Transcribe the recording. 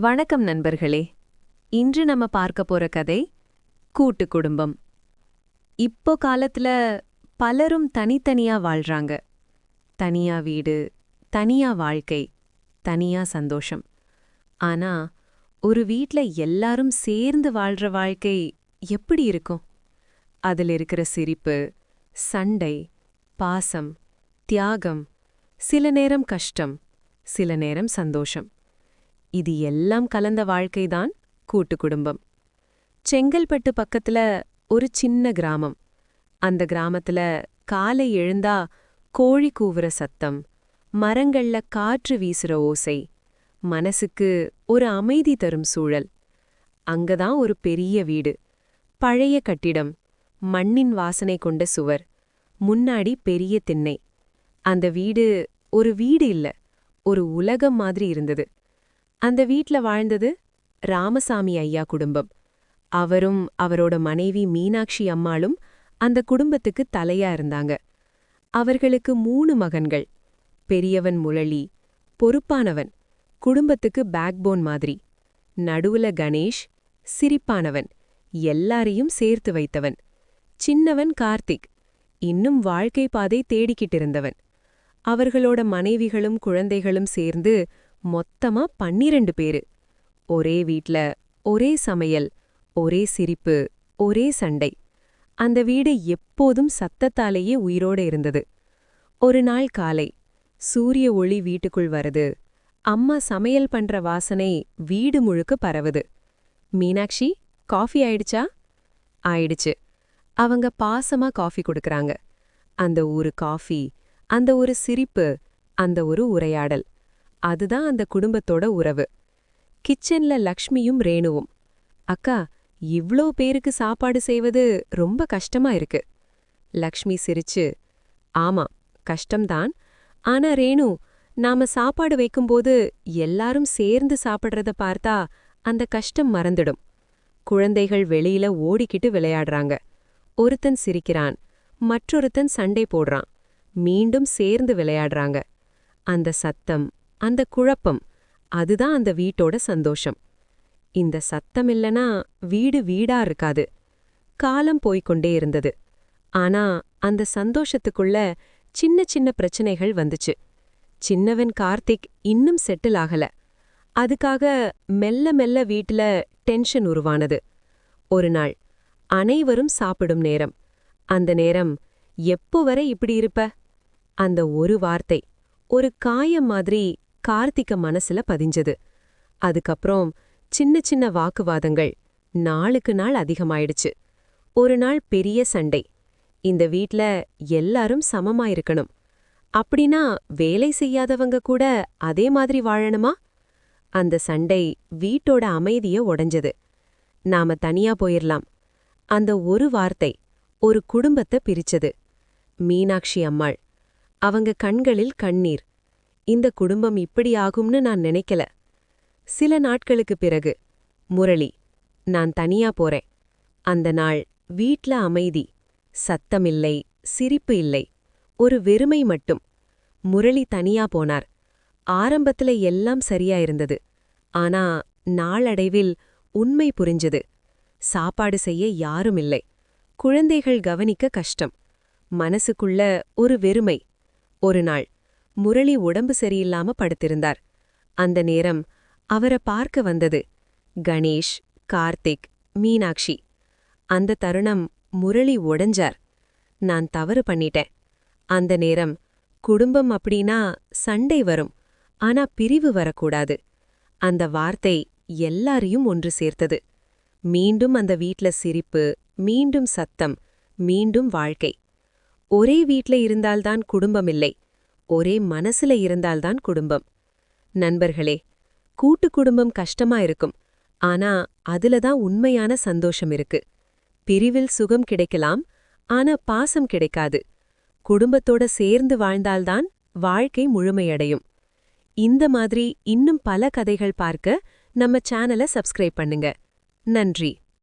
வணக்கம் நண்பர்களே. இன்று நம்ம பார்க்க போற கதை கூட்டு குடும்பம். இப்போ காலத்துல பலரும் தனித்தனியா வாழ்றாங்க. தனியா வீடு, தனியா வாழ்க்கை, தனியா சந்தோஷம். ஆனா ஒரு வீட்ல எல்லாரும் சேர்ந்து வாழ்ற வாழ்க்கை எப்படி இருக்கும்? அதில் இருக்கிற சிரிப்பு, சண்டை, பாசம், தியாகம், சில நேரம் கஷ்டம், சில நேரம் சந்தோஷம். இது எல்லாம் கலந்த வாழ்க்கைதான் கூட்டு குடும்பம். செங்கல்பட்டு பக்கத்துல ஒரு சின்ன கிராமம். அந்த கிராமத்துல காலை எழுந்தா கோழி கூவுற சத்தம், மரங்கள்ல காற்று வீசுற ஓசை, மனசுக்கு ஒரு அமைதி தரும் சூழல். அங்கதான் ஒரு பெரிய வீடு, பழைய கட்டிடம், மண்ணின் வாசனை கொண்ட சுவர், முன்னாடி பெரிய திண்ணை. அந்த வீடு ஒரு வீடு இல்ல, ஒரு உலகம் மாதிரி இருந்தது. அந்த வீட்ல வாழ்ந்தது ராமசாமி ஐயா குடும்பம். அவரும் அவரோட மனைவி மீனாட்சி அம்மாளும் அந்த குடும்பத்துக்கு தலையா இருந்தாங்க. அவர்களுக்கு 3 மகன்கள். பெரியவன் முரளி, பொறுப்பானவன், குடும்பத்துக்கு பேக்போன் மாதிரி. நடுவுல கணேஷ், சிரிப்பானவன், எல்லாரையும் சேர்த்து வைத்தவன். சின்னவன் கார்த்திக், இன்னும் வாழ்க்கை பாதை தேடிக்கிட்டு இருந்தவன். அவர்களோட மனைவிகளும் குழந்தைகளும் சேர்ந்து மொத்தமா 12 பேரு. ஒரே வீட்ல ஒரே சமையல், ஒரே சிரிப்பு, ஒரே சண்டை. அந்த வீடு எப்போதும் சத்தத்தாலேயே உயிரோட இருந்தது. ஒரு நாள் காலை சூரிய ஒளி வீட்டுக்குள் வருது. அம்மா சமையல் பண்ற வாசனை வீடு முழுக்க பரவுது. மீனாட்சி, காஃபி ஆயிடுச்சா? ஆயிடுச்சு. அவங்க பாசமா காஃபி கொடுக்கறாங்க. அந்த ஒரு காஃபி, அந்த ஒரு சிரிப்பு, அந்த ஒரு உரையாடல், அதுதான் அந்த குடும்பத்தோட உறவு. கிச்சன்ல லக்ஷ்மியும் ரேணுவும். அக்கா, இவ்ளோ பேருக்கு சாப்பாடு செய்வது ரொம்ப கஷ்டமா இருக்கு. லக்ஷ்மி சிரிச்சு, ஆமா கஷ்டம்தான். ஆனா ரேணு, நாம சாப்பாடு வைக்கும்போது எல்லாரும் சேர்ந்து சாப்பிடுறத பார்த்தா அந்த கஷ்டம் மறந்துடும். குழந்தைகள் வெளியில ஓடிக்கிட்டு விளையாடுறாங்க. ஒருத்தன் சிரிக்கிறான், மற்றொருத்தன் சண்டை போடுறான், மீண்டும் சேர்ந்து விளையாடுறாங்க. அந்த சத்தம், அந்த குழப்பம், அதுதான் அந்த வீட்டோட சந்தோஷம். இந்த சத்தம் இல்லனா வீடு வீடா இருக்காது. காலம் போய்க்கொண்டே இருந்தது. ஆனா அந்த சந்தோஷத்துக்குள்ள சின்ன சின்ன பிரச்சனைகள் வந்துச்சு. சின்னவன் கார்த்திக் இன்னும் செட்டில் ஆகல. அதுக்காக மெல்ல மெல்ல வீட்டுல டென்ஷன் உருவானது. ஒரு நாள் அனைவரும் சாப்பிடும் நேரம். அந்த நேரம், எப்போ வரை இப்படி இருப்ப? அந்த ஒரு வார்த்தை ஒரு காயம் மாதிரி கார்த்திக மனசுல பதிஞ்சது. அதுக்கப்புறம் சின்ன சின்ன வாக்குவாதங்கள் நாளுக்கு நாள் அதிகமாயிடுச்சு. ஒரு நாள் பெரிய சண்டை. இந்த வீட்ல எல்லாரும் சமமா இருக்கணும். அப்படின்னா வேலை செய்யாதவங்க கூட அதே மாதிரி வாழணுமா? அந்த சண்டை வீட்டோட அமைதிய உடைஞ்சது. நாம தனியா போயிரலாம். அந்த ஒரு வார்த்தை ஒரு குடும்பத்தை பிரிச்சது. மீனாட்சி அம்மாள், அவங்க கண்களில் கண்ணீர். இந்த குடும்பம் இப்படி ஆகும்னு நான் நினைக்கல. சில நாட்களுக்கு பிறகு முரளி, நான் தனியா போறேன். அந்த நாள் வீட்ல அமைதி. சத்தமில்லை, சிரிப்பு இல்லை, ஒரு வெறுமை மட்டும். முரளி தனியா போனார். ஆரம்பத்துல எல்லாம் சரியா இருந்தது. ஆனா நாளடைவில் உண்மை புரிஞ்சது. சாப்பாடு செய்ய யாரும் இல்லை. குழந்தைகள் கவனிக்க கஷ்டம். மனசுக்குள்ள ஒரு வெறுமை. ஒரு நாள் முரளி உடம்பு சரியில்லாம படுத்திருந்தார். அந்த நேரம் அவரை பார்க்க வந்தது கணேஷ், கார்த்திக், மீனாட்சி. அந்த தருணம் முரளி உடைஞ்சார். நான் தவறு பண்ணிட்டேன். அந்த நேரம் குடும்பம் அப்படின்னா சண்டை வரும், ஆனா பிரிவு வரக்கூடாது. அந்த வார்த்தை எல்லாரையும் ஒன்று சேர்த்தது. மீண்டும் அந்த வீட்ல சிரிப்பு, மீண்டும் சத்தம், மீண்டும் வாழ்க்கை. ஒரே வீட்ல இருந்தால்தான் குடும்பம் இல்லை, ஒரே மனசுல இருந்தால்தான் குடும்பம். நண்பர்களே, கூட்டு குடும்பம் கஷ்டமா இருக்கும். ஆனா அதுலதான் உண்மையான சந்தோஷம் இருக்கு. பிரிவில் சுகம் கிடைக்கலாம், ஆனா பாசம் கிடைக்காது. குடும்பத்தோட சேர்ந்து வாழ்ந்தால்தான் வாழ்க்கை முழுமையடையும். இந்த மாதிரி இன்னும் பல கதைகள் பார்க்க நம்ம சேனலை சப்ஸ்கிரைப் பண்ணுங்க. நன்றி.